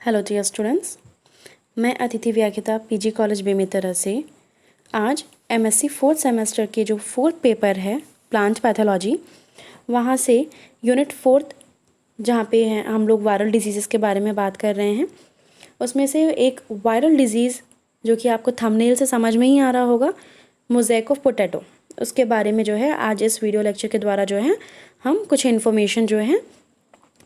Hello dear students, मैं अतिथि व्याख्याता पीजी कॉलेज बेमेतरा से आज एमएससी फोर्थ सेमेस्टर के जो फोर्थ पेपर है प्लांट पैथोलॉजी, वहाँ से यूनिट फोर्थ जहाँ पे हैं हम लोग वायरल डिजीज़ के बारे में बात कर रहे हैं। उसमें से एक वायरल डिजीज़ जो कि आपको थंबनेल से समझ में ही आ रहा होगा, मोज़ेक ऑफ पोटैटो, उसके बारे में जो है आज इस वीडियो लेक्चर के द्वारा जो है हम कुछ इन्फॉर्मेशन जो है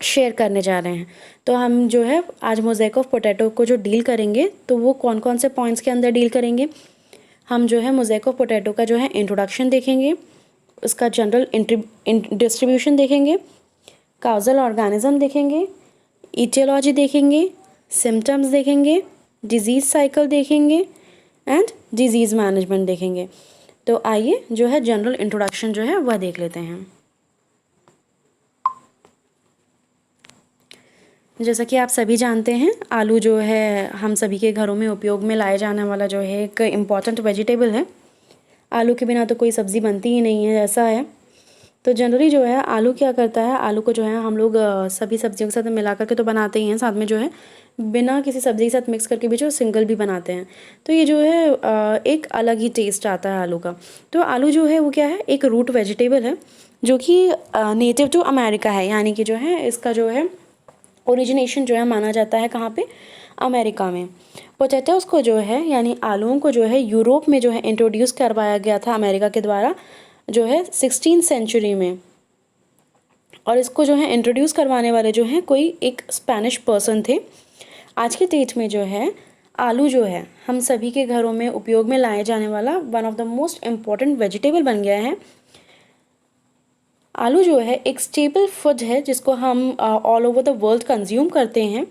शेयर करने जा रहे हैं। तो हम जो है आज मोज़ेक ऑफ पोटैटो को जो डील करेंगे तो वो कौन कौन से पॉइंट्स के अंदर डील करेंगे। हम जो है मोज़ेक ऑफ पोटैटो का जो है इंट्रोडक्शन देखेंगे, उसका जनरल डिस्ट्रीब्यूशन देखेंगे, काउजल ऑर्गेनिज्म देखेंगे, ईटियोलॉजी देखेंगे, सिम्टम्स देखेंगे, डिजीज़ साइकिल देखेंगे एंड डिजीज़ मैनेजमेंट देखेंगे। तो आइए जो है जनरल इंट्रोडक्शन जो है वह देख लेते हैं। जैसा कि आप सभी जानते हैं, आलू जो है हम सभी के घरों में उपयोग में लाए जाने वाला जो है एक इम्पॉर्टेंट वेजिटेबल है। आलू के बिना तो कोई सब्ज़ी बनती ही नहीं है, ऐसा है। तो जनरली जो है आलू क्या करता है, आलू को जो है हम लोग सभी सब्जियों के साथ मिला करके तो बनाते ही हैं, साथ में जो है बिना किसी सब्ज़ी के साथ मिक्स करके भी जो सिंगल भी बनाते हैं। तो ये जो है एक अलग ही टेस्ट आता है आलू का। तो आलू जो है वो क्या है, एक रूट वेजिटेबल है जो कि नेटिव टू अमेरिका है, यानी कि जो है इसका जो है ओरिजिनेशन जो है माना जाता है कहाँ पे, अमेरिका में। पोटैटोज़ को जो है यानी आलूओं को जो है यूरोप में जो है इंट्रोड्यूस करवाया गया था अमेरिका के द्वारा जो है 16th सेंचुरी में। और इसको जो है इंट्रोड्यूस करवाने वाले जो हैं कोई एक स्पेनिश पर्सन थे। आज के डेट में जो है आलू जो है हम सभी के घरों में उपयोग में लाए जाने वाला one of the most important vegetable बन गया है। आलू जो है एक स्टेपल फूड है जिसको हम all over the world consume करते हैं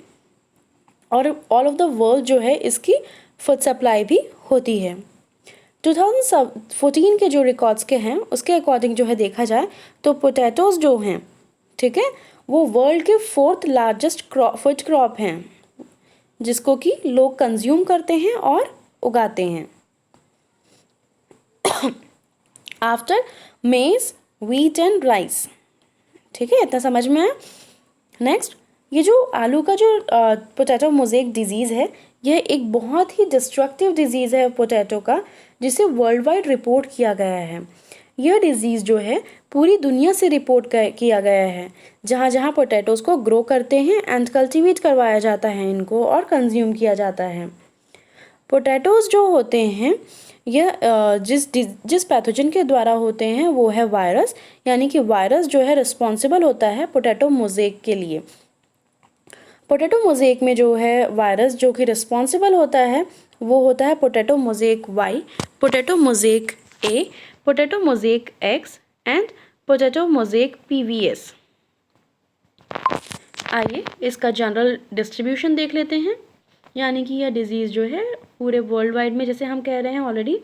और ऑल ओवर द वर्ल्ड जो है इसकी फूड सप्लाई भी होती है। 2014 के जो रिकॉर्ड्स के हैं उसके अकॉर्डिंग जो है देखा जाए तो पोटैटोज़ जो हैं, ठीक है, वो वर्ल्ड के 4th लार्जेस्ट फूड क्रॉप हैं जिसको कि लोग कंज्यूम करते हैं और उगाते हैं आफ्टर मेज, व्हीट एंड राइस। ठीक है, इतना समझ में आया। नेक्स्ट, ये जो आलू का जो पोटैटो मोज़ेक डिजीज़ है, यह एक बहुत ही डिस्ट्रक्टिव डिजीज़ है पोटैटो का, जिसे वर्ल्ड वाइड रिपोर्ट किया गया है। यह डिजीज़ जो है पूरी दुनिया से रिपोर्ट किया गया है, जहाँ जहाँ पोटैटोज़ को ग्रो करते हैं एंड कल्टीवेट करवाया जाता है इनको और कंज्यूम किया जाता है। पोटैटोज़ जो होते हैं यह जिस पैथोजन के द्वारा होते हैं वो है वायरस, यानी कि वायरस जो है रिस्पॉन्सिबल होता है पोटैटो मोज़ेक के लिए। पोटैटो मोज़ेक में जो है वायरस जो कि रिस्पॉन्सिबल होता है वो होता है potato mosaic Y, potato mosaic A, potato mosaic X and potato mosaic PVS. आइए इसका जनरल डिस्ट्रीब्यूशन देख लेते हैं। यानी कि यह डिज़ीज़ जो है पूरे वर्ल्ड वाइड में, जैसे हम कह रहे हैं ऑलरेडी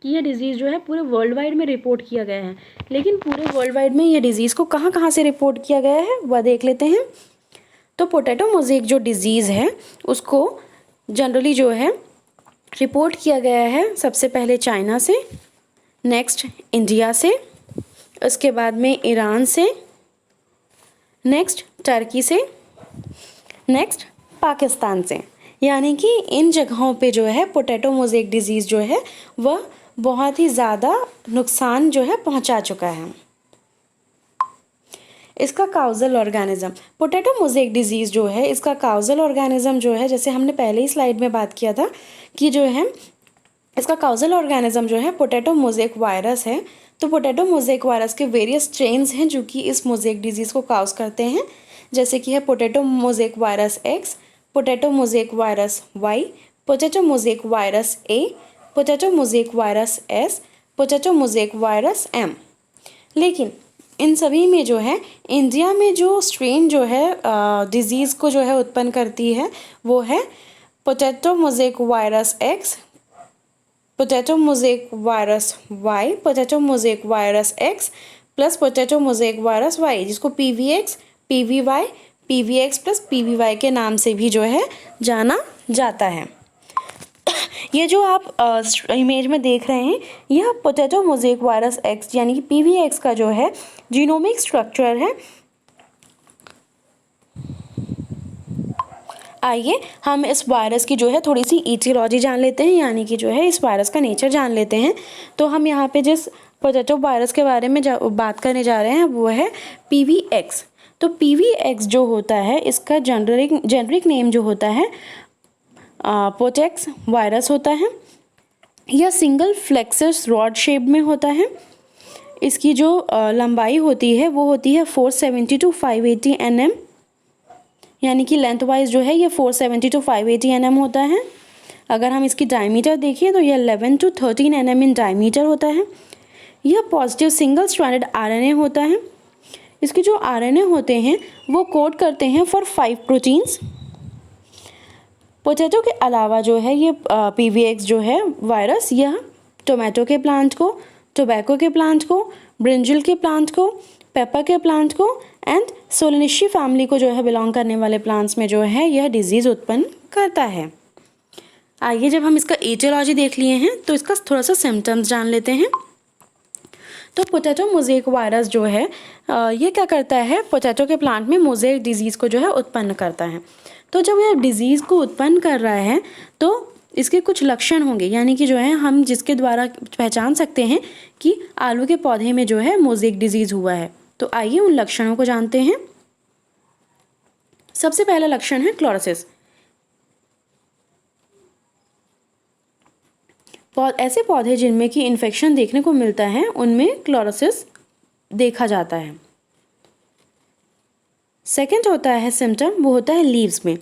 कि यह डिज़ीज़ जो है पूरे वर्ल्ड वाइड में रिपोर्ट किया गया है, लेकिन पूरे वर्ल्ड वाइड में यह डिज़ीज़ को कहाँ कहाँ से रिपोर्ट किया गया है वह देख लेते हैं। तो पोटैटो मोज़ेक जो डिज़ीज़ है उसको जनरली जो है रिपोर्ट किया गया है सबसे पहले चाइना से, नेक्स्ट इंडिया से, उसके बाद में ईरान से, नेक्स्ट टर्की से, नेक्स्ट पाकिस्तान से। यानी कि इन जगहों पे जो है पोटैटो मोज़ेक डिज़ीज़ जो है वह बहुत ही ज़्यादा नुकसान जो है पहुंचा चुका है। इसका causal organism, potato mosaic disease जो है इसका काउजल ऑर्गेनिज्म जो है, जैसे हमने पहले ही स्लाइड में बात किया था कि जो है इसका काउजल ऑर्गेनिज्म जो है पोटैटो मोज़ेक वायरस है। तो पोटैटो मोज़ेक वायरस के वेरियस स्ट्रेन्स हैं जो कि इस मोज़ेक डिज़ीज़ को काउज करते हैं, जैसे कि है potato mosaic virus X, potato mosaic virus Y, potato mosaic virus A, potato mosaic virus S, potato mosaic virus M. लेकिन इन सभी में जो है इंडिया में जो स्ट्रेन जो है डिज़ीज़ को जो है उत्पन्न करती है वो है potato mosaic virus X, potato mosaic virus Y, potato mosaic virus X plus potato mosaic virus Y, जिसको पीवीएक्स, पीवीवाई, पीवीएक्स प्लस पीवीवाई के नाम से भी जो है जाना जाता है। ये जो आप इमेज में देख रहे हैं यह पोटैटो मोज़ेक वायरस एक्स यानी कि पीवीएक्स का जो है जीनोमिक स्ट्रक्चर है। आइए हम इस वायरस की जो है थोड़ी सी ईटियोलॉजी जान लेते हैं, यानी कि जो है इस वायरस का नेचर जान लेते हैं। तो हम यहाँ पे जिस पोटैटो वायरस के बारे में बात करने जा रहे हैं वो है PVX। तो PVX जो होता है इसका जेनरिक नेम जो होता है पोटेक्स वायरस होता है। यह सिंगल फ्लेक्सस रॉड शेप में होता है। इसकी जो लंबाई होती है वो होती है 470 to 580 nm, यानी कि लेंथ वाइज जो है ये 470 to 580 nm होता है। अगर हम इसकी डायमीटर देखिए तो यह 11 to 13 nm इन डायमीटर होता है। यह पॉजिटिव सिंगल स्ट्रैंडेड RNA होता है। इसके जो RNA होते हैं वो कोड करते हैं फॉर 5 प्रोटीन्स। पोटैटो के अलावा जो है ये PVX जो है वायरस, यह टोमेटो के प्लांट को, टोबैको के प्लांट को, ब्रिंजल के प्लांट को, पेपर के प्लांट को एंड सोलेनेशियाई फैमिली को जो है बिलोंग करने वाले प्लांट्स में जो है यह डिजीज़ उत्पन्न करता है। आइए जब हम इसका एटियोलॉजी देख लिए हैं तो इसका थोड़ा सा सिम्टम्स जान लेते हैं। तो पोटैटो मोज़ेक वायरस जो है ये क्या करता है, पोटैटो के प्लांट में मोज़ेक डिजीज़ को जो है उत्पन्न करता है। तो जब यह डिजीज़ को उत्पन्न कर रहा है तो इसके कुछ लक्षण होंगे, यानी कि जो है हम जिसके द्वारा पहचान सकते हैं कि आलू के पौधे में जो है मोज़ेक डिजीज़ हुआ है। तो आइए उन लक्षणों को जानते हैं। सबसे पहला लक्षण है क्लोरोसिस। ऐसे पौधे जिनमें कि इन्फेक्शन देखने को मिलता है उनमें क्लोरोसिस देखा जाता है। सेकंड होता है सिम्टम, वो होता है लीव्स में।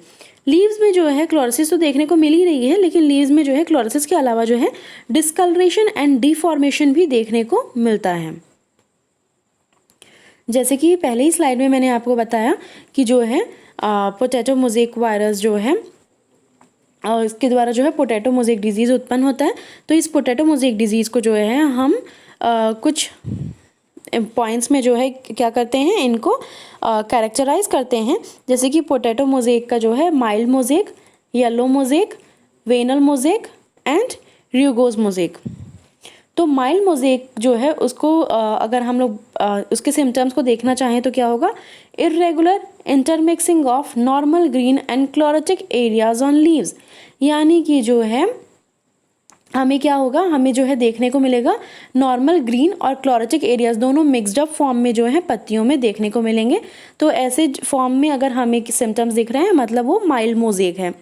लीव्स में जो है क्लोरोसिस तो देखने को मिल ही रही है, लेकिन लीव्स में जो है क्लोरोसिस के अलावा जो है डिस्कलरेशन एंड डिफॉर्मेशन भी देखने को मिलता है। जैसे कि पहले ही स्लाइड में मैंने आपको बताया कि जो है पोटैटो मोज़ेक वायरस जो है और इसके द्वारा जो है पोटैटो मोज़ेक डिजीज़ उत्पन्न होता है। तो इस पोटैटो मोज़ेक डिजीज़ को जो है हम कुछ पॉइंट्स में जो है क्या करते हैं, इनको कैरेक्टराइज करते हैं। जैसे कि पोटैटो मोज़ेक का जो है mild mosaic, yellow mosaic, veinal mosaic and rugose mosaic. तो माइल्ड मोज़ेक जो है उसको अगर हम लोग उसके सिम्टम्स को देखना चाहें तो क्या होगा, irregular intermixing of normal green and chlorotic areas on leaves, यानी कि जो है हमें क्या होगा, हमें जो है देखने को मिलेगा नॉर्मल ग्रीन और क्लोरोटिक एरियाज दोनों मिक्सड अप फॉर्म में जो है पत्तियों में देखने को मिलेंगे। तो ऐसे फॉर्म में अगर हमें सिम्टम्स दिख रहे हैं मतलब वो माइल्ड मोज़ेक है।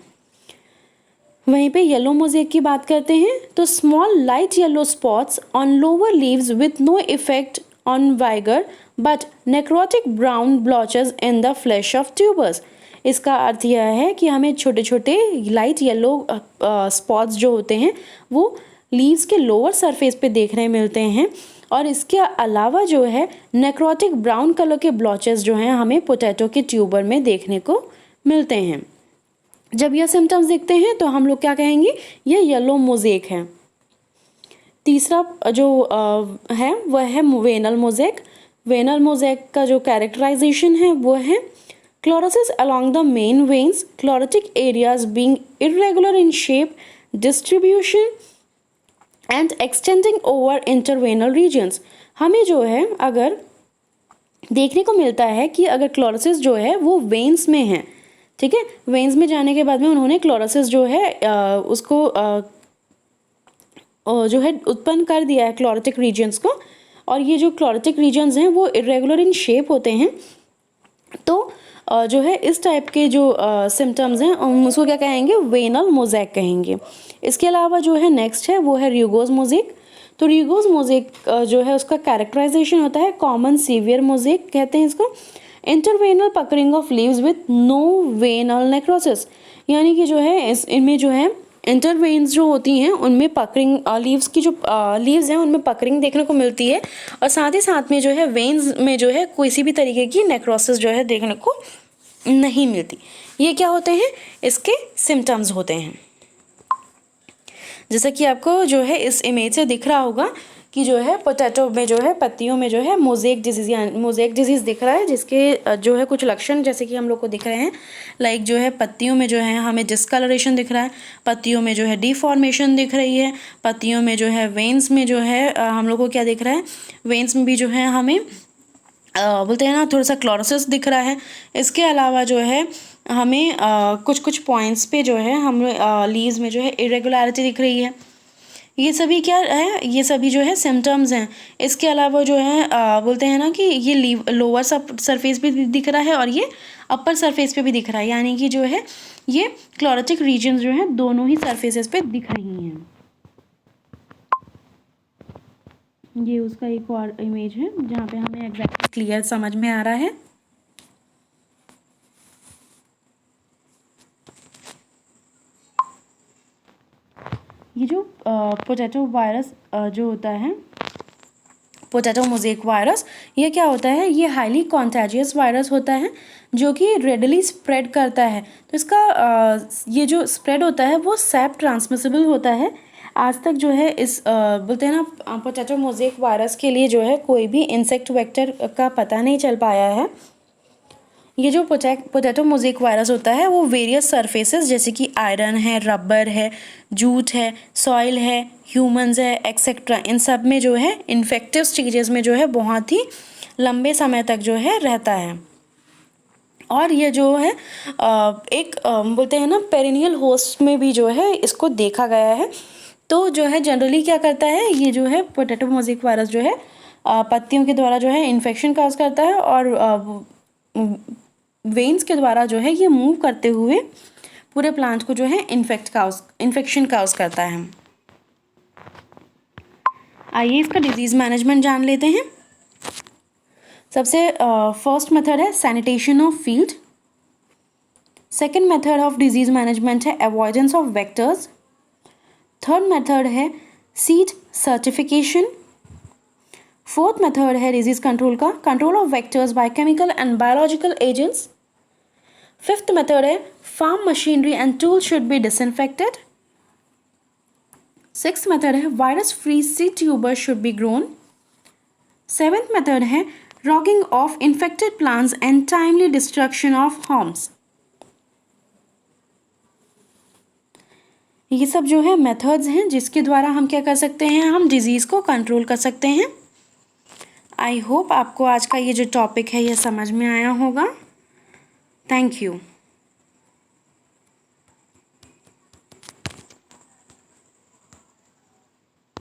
वहीं पे येलो मोज़ेक की बात करते हैं तो small light yellow spots on lower leaves with no effect on vigour but necrotic brown blotches in the flesh of tubers. इसका अर्थ यह है कि हमें छोटे छोटे लाइट येलो स्पॉट्स जो होते हैं वो लीव्स के लोअर सरफेस पे देखने मिलते हैं, और इसके अलावा जो है नेक्रोटिक ब्राउन कलर के ब्लॉचेस जो हैं हमें पोटैटो के ट्यूबर में देखने को मिलते हैं। जब यह सिम्टम्स दिखते हैं तो हम लोग क्या कहेंगे, यह येलो मोज़ेक है। तीसरा जो है वह है वेनल मोज़ेक। वेनल मोज़ेक का जो कैरेक्टराइजेशन है वो है chlorosis along the main veins, chlorotic areas being irregular in shape, distribution and extending over intervenal regions। हमें जो है अगर देखने को मिलता है कि अगर क्लोरोसिस जो है वो वेन्स में है, ठीक है, वेन्स में जाने के बाद में उन्होंने क्लोरोसिस जो है उसको जो है उत्पन्न कर दिया है क्लोरोटिक रीजन्स को, और ये जो क्लोरोटिक रीजन्स हैं वो इरेगुलर इन शेप होते हैं। तो जो है इस टाइप के जो सिम्टम्स हैं उसको क्या कहेंगे, वेनल मोज़ेक कहेंगे। इसके अलावा जो है नेक्स्ट है वो है र्यूगोज मोज़ेक। तो र्यूगोज मोज़ेक जो है उसका कैरेक्टराइजेशन होता है कॉमन सीवियर मोज़ेक कहते हैं इसको। Interveinal puckering of leaves with no veinal necrosis, यानी कि जो है इनमें जो है इंटरवेन्स जो होती हैं उनमें पकरिंग, लीव्स की जो लीव्स हैं उनमें पकरिंग देखने को मिलती है, और साथ ही साथ में जो है वेन्स में जो है किसी भी तरीके की नेक्रोसिस जो है देखने को नहीं मिलती। ये क्या होते हैं, इसके सिम्टम्स होते हैं। जैसा कि आपको जो है इस इमेज से दिख रहा होगा कि जो है पोटैटो में जो है पत्तियों में जो है मोज़ेक डिजीज़ दिख रहा है, जिसके जो है कुछ लक्षण जैसे कि हम लोग को दिख रहे हैं, लाइक जो है पत्तियों में जो है हमें डिस्कलरेशन दिख रहा है, पत्तियों में जो है डिफॉर्मेशन दिख रही है, पत्तियों में जो है वेन्स में जो है हम लोग को क्या दिख रहा है, वेन्स में भी जो है हमें बोलते हैं ना थोड़ा सा क्लोरोसिस दिख रहा है। इसके अलावा जो है हमें कुछ कुछ पॉइंट्स पे जो है हम लीव्स में जो है इरेगुलरिटी दिख रही है। ये सभी क्या है, ये सभी जो है सिम्टम्स हैं। इसके अलावा जो है बोलते हैं ना कि ये लोअर सरफेस पे भी दिख रहा है और ये अपर सरफेस पे भी दिख रहा है, यानी कि जो है ये क्लोरोटिक रीजन जो है दोनों ही सरफेसेस पे दिख रही हैं। ये उसका एक और इमेज है जहाँ पे हमें एग्जैक्टली क्लियर समझ में आ रहा है। ये जो पोटैटो वायरस जो होता है, पोटैटो मोज़ेक वायरस, ये क्या होता है, ये हाईली कॉन्टेजियस वायरस होता है जो कि रेडली स्प्रेड करता है। तो इसका ये जो स्प्रेड होता है वो सैप ट्रांसमिसिबल होता है। आज तक जो है इस बोलते हैं ना पोटैटो मोज़ेक वायरस के लिए जो है कोई भी इंसेक्ट वेक्टर का पता नहीं चल पाया है। ये जो पोटैटो मोज़ेक वायरस होता है वो वेरियस सरफेसेस जैसे कि आयरन है, रबर है, जूट है, सॉइल है, ह्यूमंस है, एक्सेट्रा, इन सब में जो है इन्फेक्टिव स्टेजेस में जो है बहुत ही लंबे समय तक जो है रहता है। और ये जो है एक बोलते हैं ना पेरिनियल होस्ट में भी जो है इसको देखा गया है। तो जो है जनरली क्या करता है, ये जो है पोटैटो मोज़ेक वायरस जो है पत्तियों के द्वारा जो है इन्फेक्शन काज करता है और वेन्स के द्वारा जो है ये मूव करते हुए पूरे प्लांट को जो है इन्फेक्शन काज करता है। आइए इसका डिजीज़ मैनेजमेंट जान लेते हैं। सबसे फर्स्ट मेथड है sanitation of field. Second method of disease management है avoidance of vectors. Third method है सीड सर्टिफिकेशन। फोर्थ मेथड है डिजीज़ कंट्रोल का control of vectors by chemical and biological agents. Fifth method है farm machinery and tools should be disinfected. Sixth method है virus free seed tubers should be grown. Seventh method है roguing of infected plants and timely destruction of Holmes. ये सब जो है methods हैं जिसके द्वारा हम क्या कर सकते हैं, हम डिजीज़ को कंट्रोल कर सकते हैं। आई होप आपको आज का ये जो टॉपिक है ये समझ में आया होगा। Thank you.